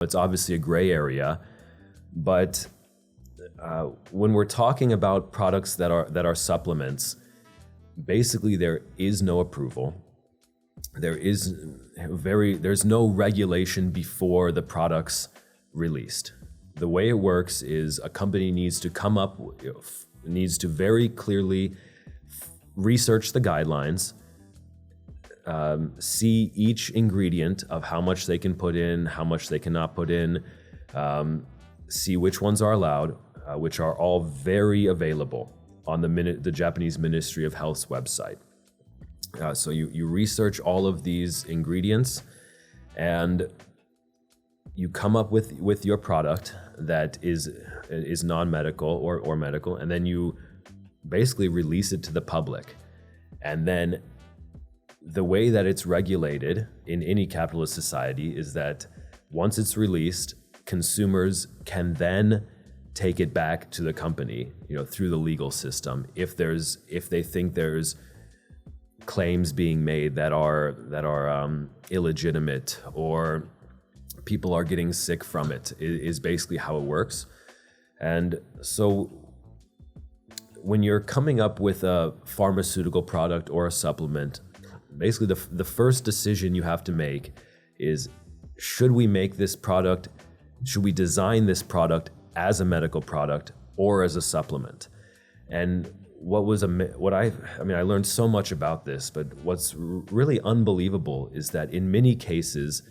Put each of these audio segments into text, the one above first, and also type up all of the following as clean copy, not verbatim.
It's obviously a gray area, but when we're talking about products that are supplements, basically there is no approval. There's no regulation before the product's released. The way it works is a company needs to very clearly research the guidelines, see each ingredient of how much they can put in, how much they cannot put in, see which ones are allowed, which are all very available on the Japanese Ministry of Health's website. So you research all of these ingredients and you come up with your product that is non-medical or medical, and then you basically release it to the public. And then the way that it's regulated in any capitalist society is that once it's released, consumers can then take it back to the company, through the legal system if they think there's claims being made that are illegitimate, or people are getting sick from it, is basically how it works. And so when you're coming up with a pharmaceutical product or a supplement, basically the first decision you have to make is, should we make this product, should we design this product as a medical product or as a supplement? And I learned so much about this, but what's really unbelievable is that in many cases,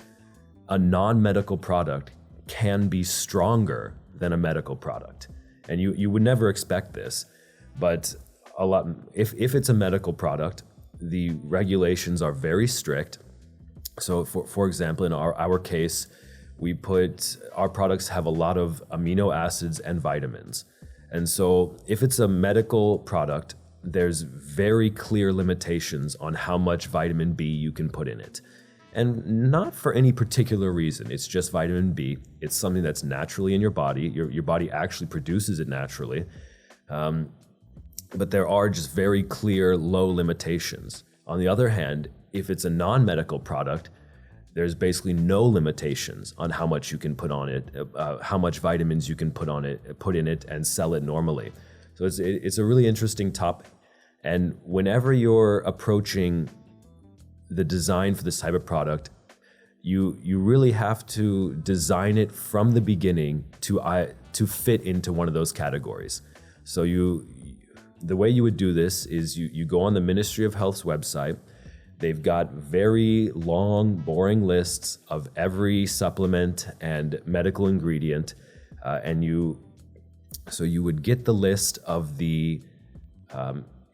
a non-medical product can be stronger than a medical product. And you would never expect this, but if it's a medical product, the regulations are very strict. So for example, in our case, our products have a lot of amino acids and vitamins. And so if it's a medical product, there's very clear limitations on how much vitamin B you can put in it. And not for any particular reason, it's just vitamin B. It's something that's naturally in your body. Your body actually produces it naturally. But there are just very clear low limitations. On the other hand, if it's a non-medical product, there's basically no limitations on how much you can put on it, how much vitamins you can put in it, and sell it normally. So it's a really interesting topic. And whenever you're approaching the design for this type of product, you really have to design it from the beginning to fit into one of those categories. So the way you would do this is you go on the Ministry of Health's website. They've got very long, boring lists of every supplement and medical ingredient, so you would get the list of the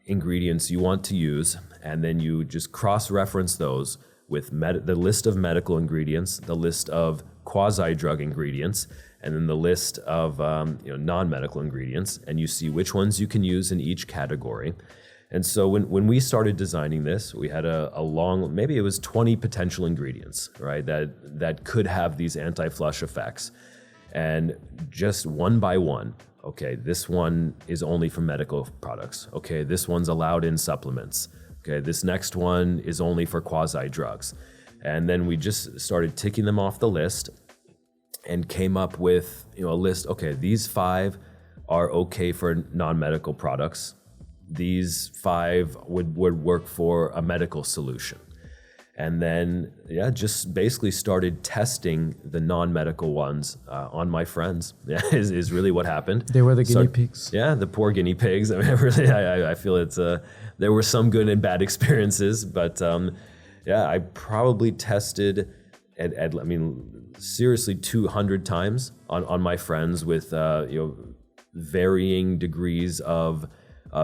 ingredients you want to use, and then you just cross-reference those with the list of medical ingredients, the list of quasi-drug ingredients, and then the list of non-medical ingredients, and you see which ones you can use in each category. And so when we started designing this, we had a long, maybe it was 20 potential ingredients, right, that could have these anti-flush effects. And just one by one, okay, this one is only for medical products. Okay, this one's allowed in supplements. Okay, this next one is only for quasi-drugs. And then we just started ticking them off the list and came up with a list. Okay, these 5 are okay for non-medical products. These 5 would work for a medical solution. And then, just basically started testing the non-medical ones on my friends. Yeah, is really what happened. They were the guinea pigs. Yeah, the poor guinea pigs. I mean, really, I feel there were some good and bad experiences, but I probably tested at seriously 200 times on my friends with varying degrees of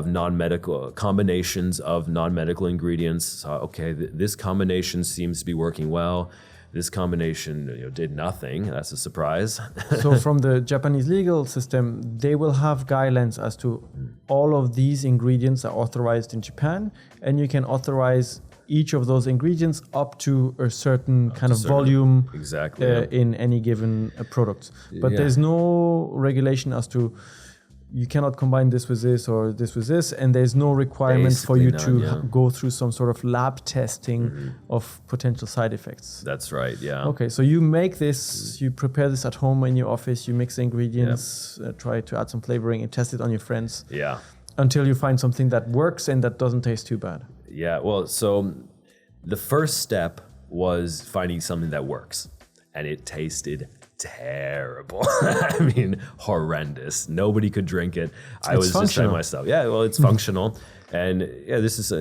non-medical combinations of non-medical ingredients. Okay, this combination seems to be working well. This combination did nothing. That's a surprise. So from the Japanese legal system, they will have guidelines as to all of these ingredients are authorized in Japan, and you can authorize each of those ingredients up to a certain kind of volume exactly in any given product. But there's no regulation as to you cannot combine this with this or this with this, and there's no requirement for you Basically to none, yeah. go through some sort of lab testing of potential side effects. That's right. Yeah. Okay, so you make this, you prepare this at home in your office, you mix the ingredients, try to add some flavoring and test it on your friends Yeah. until you find something that works and that doesn't taste too bad. Yeah. Well, so the first step was finding something that works, and it tasted terrible. I mean, horrendous. Nobody could drink it. I was just saying functional. to myself, yeah, well, it's functional. And yeah, this is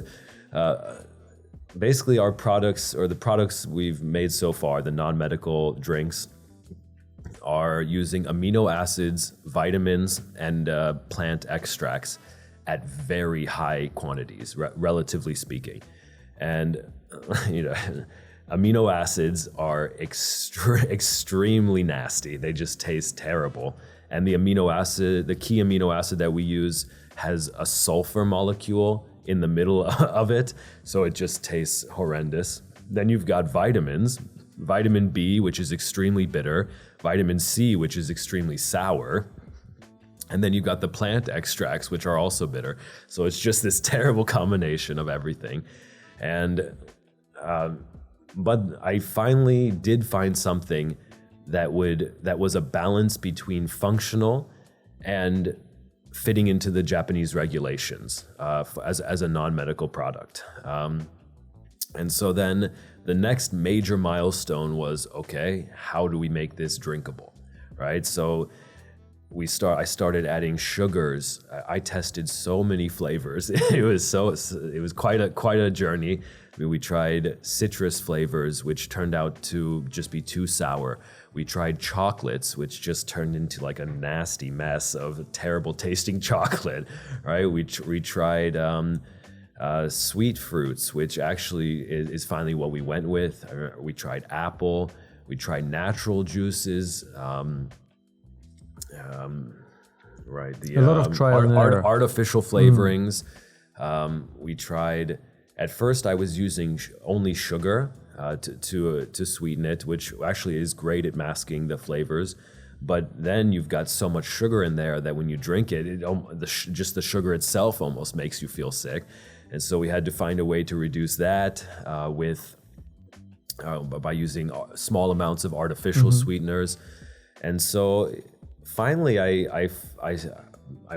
basically our products, or the products we've made so far, the non-medical drinks, are using amino acids, vitamins, and plant extracts at very high quantities, relatively speaking. And, you know, amino acids are extremely nasty. They just taste terrible. And the key amino acid that we use has a sulfur molecule in the middle of it. So it just tastes horrendous. Then you've got vitamins, vitamin B, which is extremely bitter, vitamin C, which is extremely sour. And then you've got the plant extracts, which are also bitter. So it's just this terrible combination of everything. And, but I finally did find something that was a balance between functional and fitting into the Japanese regulations as a non-medical product. And so then the next major milestone was, okay, how do we make this drinkable, right? So I started adding sugars. I tested so many flavors. It was quite a journey. I mean, we tried citrus flavors, which turned out to just be too sour. We tried chocolates, which just turned into like a nasty mess of terrible tasting chocolate, right? We tried sweet fruits, which actually is finally what we went with. We tried apple. We tried natural juices. Right. A lot of trial and error. Artificial flavorings. We tried. At first, I was using only sugar to sweeten it, which actually is great at masking the flavors. But then you've got so much sugar in there that when you drink it, just the sugar itself almost makes you feel sick. And so we had to find a way to reduce that by using small amounts of artificial sweeteners. And so finally, I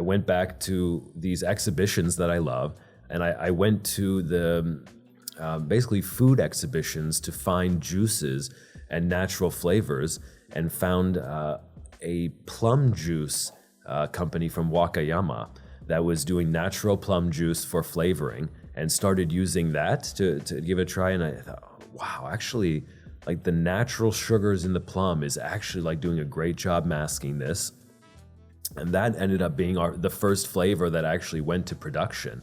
went back to these exhibitions that I love, and I went to the basically food exhibitions to find juices and natural flavors, and found a plum juice company from Wakayama that was doing natural plum juice for flavoring, and started using that to give it a try. And I thought, wow, actually, like the natural sugars in the plum is actually like doing a great job masking this. And that ended up being the first flavor that actually went to production.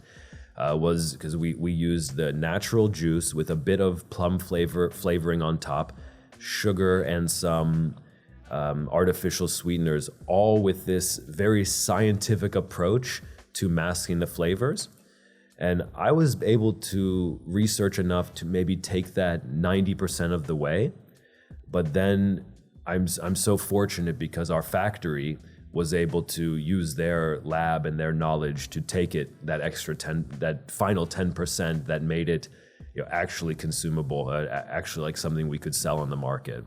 Was because we used the natural juice with a bit of plum flavoring on top, sugar, and some artificial sweeteners, all with this very scientific approach to masking the flavors. And I was able to research enough to maybe take that 90% of the way. But then I'm so fortunate because our factory was able to use their lab and their knowledge to take it that final 10% that made it actually consumable, actually like something we could sell on the market.